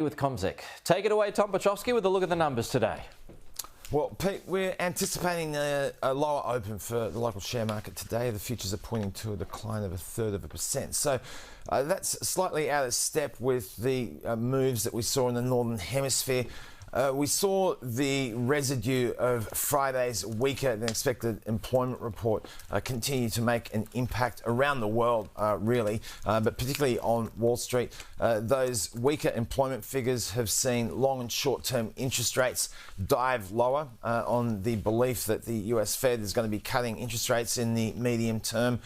With CommSec. Take it away, Tom Piotrowski, with a look at the numbers today. Well, Pete, we're anticipating a lower open for the local share market today. The futures are pointing to a decline of 1/3%. So that's slightly out of step with the moves that we saw in the Northern Hemisphere. We saw the residue of Friday's weaker than expected employment report continue to make an impact around the world, really, but particularly on Wall Street. Those weaker employment figures have seen long and short-term interest rates dive lower on the belief that the US Fed is going to be cutting interest rates in the medium term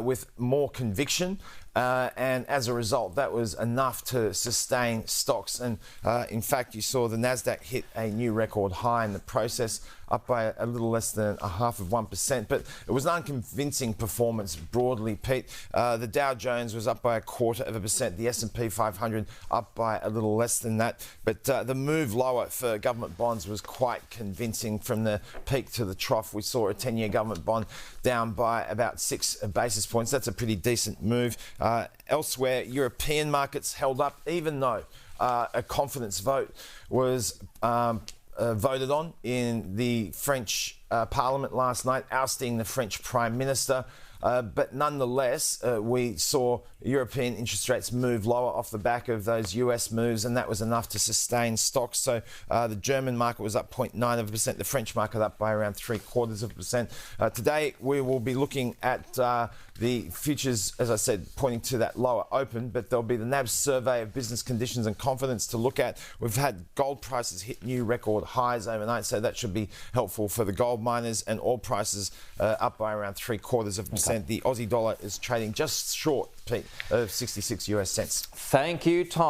with more conviction. And as a result, that was enough to sustain stocks. And in fact, you saw the Nasdaq hit a new record high in the process, up by a little less than 0.5%. But it was an unconvincing performance broadly, Pete. The Dow Jones was up by 0.25%. The S&P 500 up by a little less than that. But the move lower for government bonds was quite convincing from the peak to the trough. We saw a 10-year government bond down by about 6 basis points. That's a pretty decent move. Elsewhere, European markets held up, even though a confidence vote was voted on in the French Parliament last night, ousting the French Prime Minister. But nonetheless, we saw European interest rates move lower off the back of those US moves, and that was enough to sustain stocks. So the German market was up 0.9%, the French market up by around 0.75%. Today, we will be looking at the futures, as I said, pointing to that lower open, but there'll be the NABS survey of business conditions and confidence to look at. We've had gold prices hit new record highs overnight, so that should be helpful for the gold miners, and oil prices up by around 0.75%. Okay. The Aussie dollar is trading just short, Pete, of 66 US cents. Thank you, Tom.